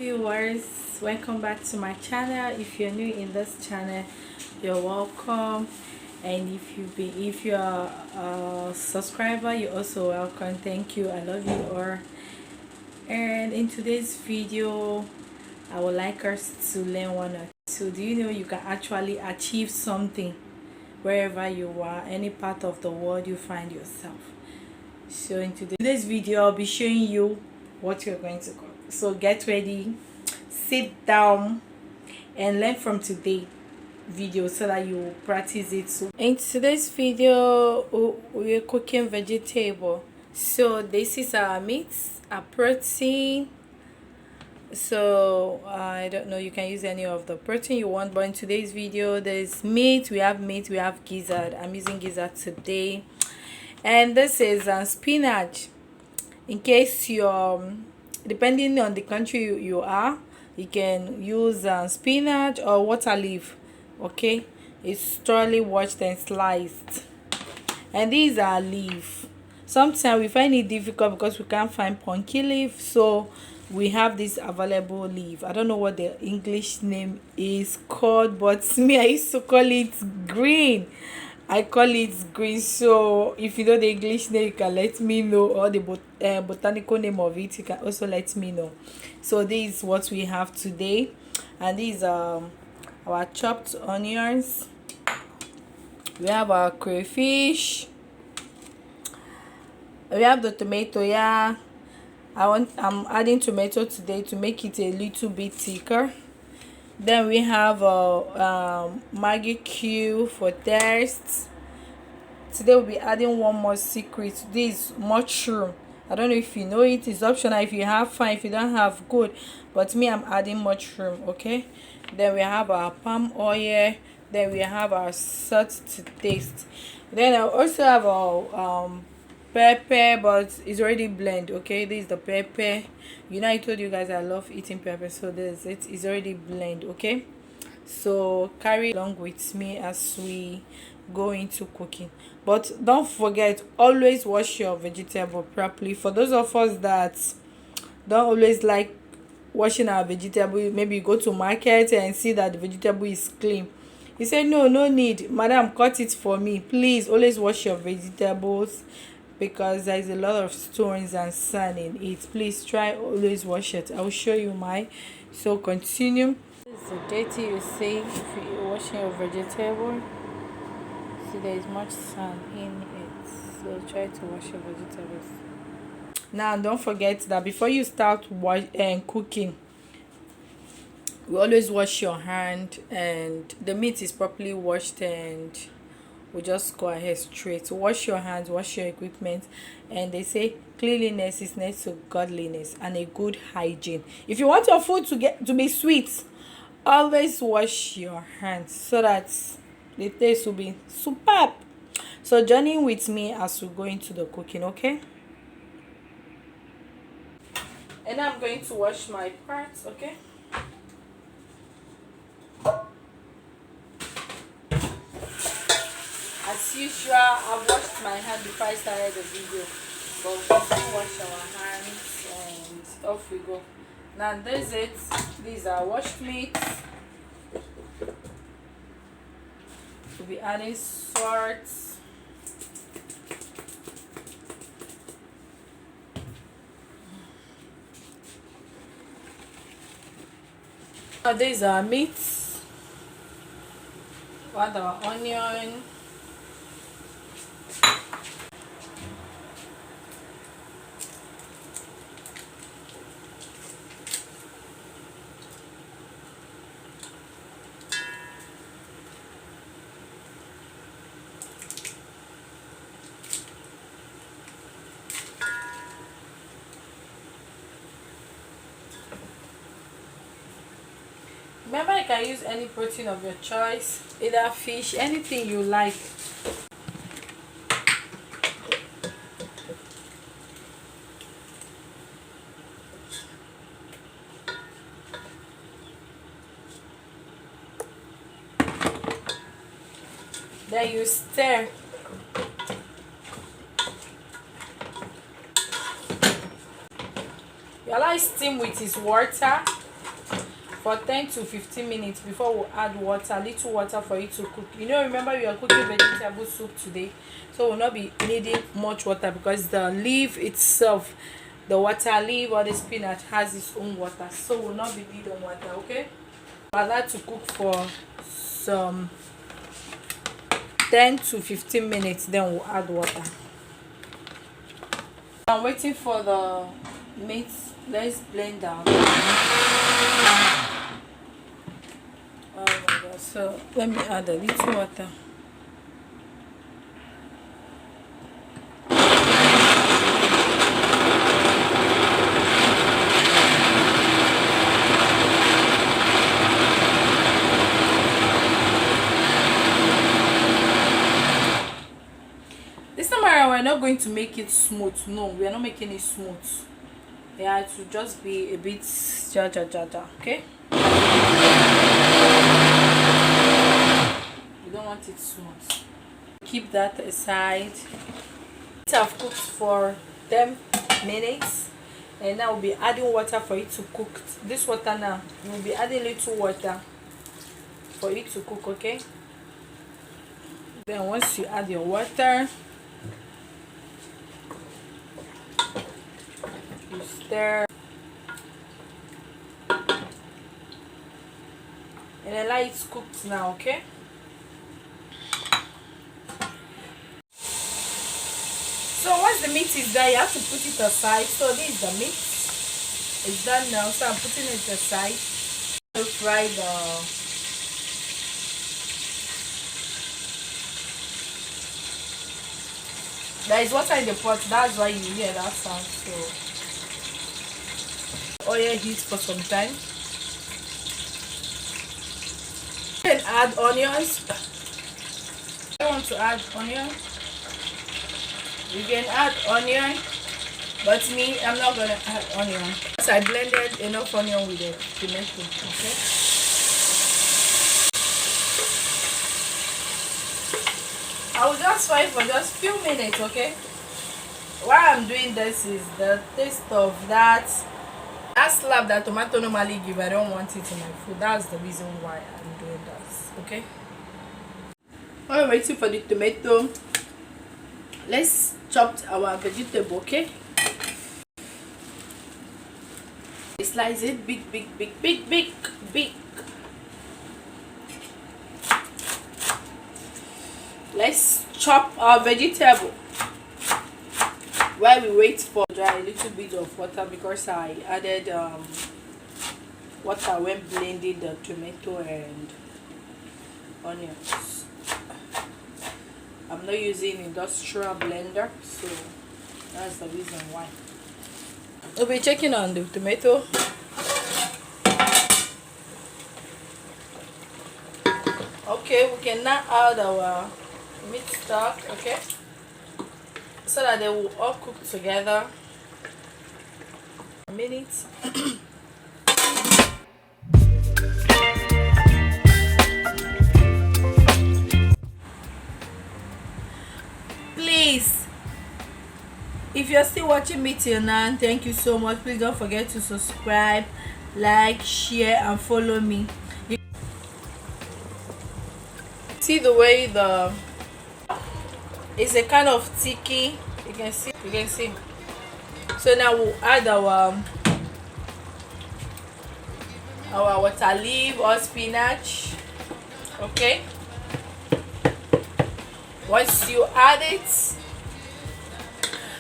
viewers, welcome back to my channel. If you're new in this channel, you're welcome, and if you're a subscriber, you're also welcome. Thank you. I love you all. And in today's video, I would like us to learn one or two. Do you know you can actually achieve something wherever you are, any part of the world you find yourself? So in today's video, I'll be showing you what you're going to cook. So get ready, sit down, and learn from today's video so that you practice it. So in today's video, we're cooking vegetable. So this is our meat, our protein. So I don't know, you can use any of the protein you want, but in today's video there's meat, we have gizzard. I'm using gizzard today. And this is spinach. In case you're depending on the country you are, you can use spinach or water leaf. Okay, it's thoroughly washed and sliced. And these are leaf. Sometimes we find it difficult because we can't find pumpkin leaf, so we have this available leaf. I don't know what the English name is called, but me, I used to call it green. I call it green. So if you know the English name, you can let me know, or the botanical name of it, you can also let me know. So this is what we have today, and these are our chopped onions. We have our crayfish. We have the tomato. Yeah, I'm adding tomato today to make it a little bit thicker. Then we have Maggi cube for taste. Today we'll be adding one more secret. This mushroom. I don't know if you know it. It's optional. If you have, fine. If you don't have, good. But me, I'm adding mushroom. Okay. Then we have our palm oil. Then we have our salt to taste. Then I also have our pepper, but it's already blend. Okay, this is the pepper. You know, I told you guys I love eating pepper, so this it is already blend. Okay, so carry along with me as we go into cooking. But don't forget, always wash your vegetable properly. For those of us that don't always like washing our vegetable, maybe you go to market and see that the vegetable is clean, you say no need, madam, cut it for me. Please always wash your vegetables, because there is a lot of stones and sand in it. Please try always wash it. I will show you my. So continue. This is the dirty you see if you're washing your vegetable. See, there is much sand in it, so try to wash your vegetables. Now don't forget that before you start cooking, we always wash your hand, and the meat is properly washed, and we just go ahead straight. Wash your hands, wash your equipment, and they say cleanliness is next to godliness and a good hygiene. If you want your food to be sweet, always wash your hands so that the taste will be superb. So journey with me as we go into the cooking. Okay, and I'm going to wash my parts. Okay, as usual, I've washed my hand before I started the video, but we still wash our hands and off we go. Now this is it. These are washed meat. We'll be adding salt. Now these are meat. We add our onion. Remember, you can use any protein of your choice, either fish, anything you like. Then you stir. You allow it steam with its water. for 10 to 15 minutes before we add water, little water for it to cook. You know, remember we are cooking vegetable soup today, so we'll not be needing much water because the leaf itself, the water leaf or the spinach has its own water, so we'll not be needing water. Okay, allow it to cook for some 10 to 15 minutes, then we'll add water. I'm waiting for the meat. Let's blend down. Oh my god, so let me add a little water. This time around we're not going to make it smooth. No, we are not making it smooth. Yeah, it will just be a bit ja. Okay, you don't want it smooth. Keep that aside. I've cooked for 10 minutes, and now we'll be adding water for it to cook. This water now, we'll be adding little water for it to cook. Okay, then once you add your water, you stir and allow it cooked now. Okay, so once the meat is done, you have to put it aside. So this is the meat, it's done now, so I'm putting it aside to fry there is water in the pot, that's why you hear that sound. So oil heat for some time. You can add onions. I want to add onion. You can add onion, but me, I'm not gonna add onion. So I blended enough onion with the tomato. Okay. I will just fry for just few minutes. Okay. Why I'm doing this is the taste of that slab that tomato normally give. I don't want it in my food. That's the reason why I'm doing this. Okay, while we're waiting for the tomato, let's chop our vegetable. Okay, slice it big. Let's chop our vegetable while we wait for dry a little bit of water, because I added water when blending the tomato and onions. I'm not using industrial blender, so that's the reason why. We'll be checking on the tomato. Okay, we can now add our meat stock. Okay, so that they will all cook together. A minute. Please, if you're still watching me till now, thank you so much. Please don't forget to subscribe, like, share and follow me. See the way it's a kind of sticky. You can see. So now we'll add our water leaf or spinach. Okay, once you add it,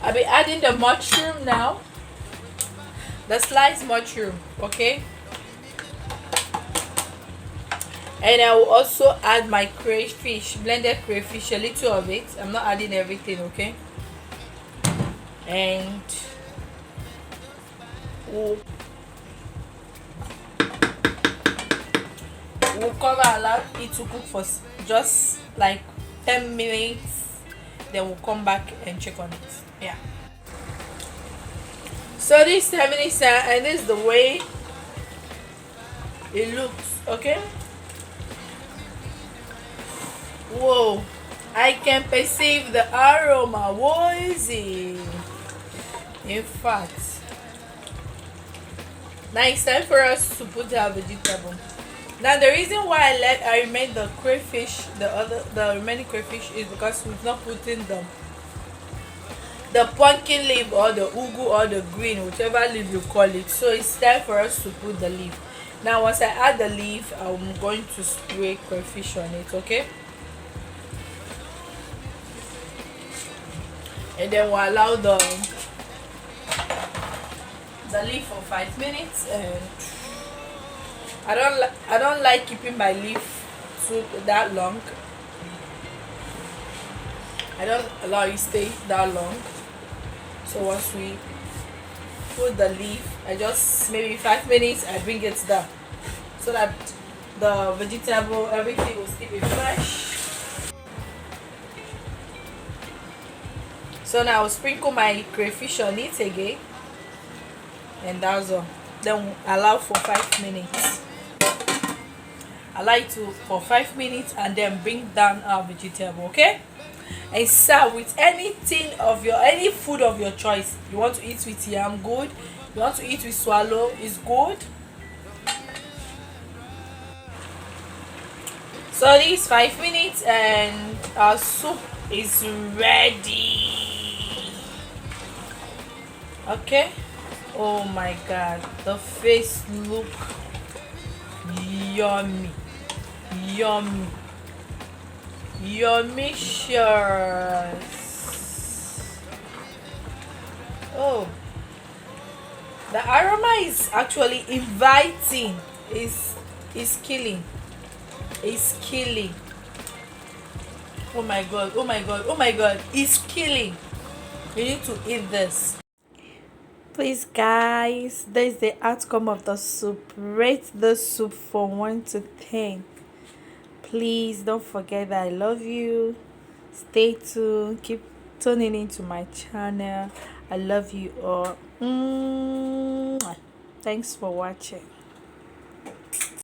I'll be adding the mushroom now, the sliced mushroom. Okay, and I will also add my crayfish, blended crayfish, a little of it. I'm not adding everything. Okay, and we'll cover, allow it to cook for just like 10 minutes, then we'll come back and check on it. Yeah, so this 10 minutes and this is the way it looks. Okay, whoa, I can perceive the aroma. What is it? In fact, Now it's time for us to put our vegetable. Now the reason why I remain the crayfish, the remaining crayfish, is because we've not put in the pumpkin leaf or the ugu or the green, whichever leaf you call it. So it's time for us to put the leaf. Now once I add the leaf, I'm going to spray crayfish on it, okay? And then we'll allow the leaf for 5 minutes. And I don't like keeping my leaf too that long. I don't allow it stay that long. So once we put the leaf, I just maybe 5 minutes I bring it down so that the vegetable, everything will still be fresh. So now I'll sprinkle my crayfish on it again, and that's all. Then allow for 5 minutes. Allow it to for 5 minutes and then bring down our vegetable, okay? And serve with anything of your any food of your choice. You want to eat with yam, good. You want to eat with swallow, is good. So this 5 minutes and our soup is ready. Okay. Oh my god, the face look yummy, yummy, yummy. Oh, the aroma is actually inviting. Is killing. It's killing. Oh my god, oh my god, oh my god, it's killing. You need to eat this. Please guys, this is the outcome of the soup. Rate the soup from 1 to 10. Please don't forget that I love you. Stay tuned, keep tuning into my channel. I love you all. Thanks for watching.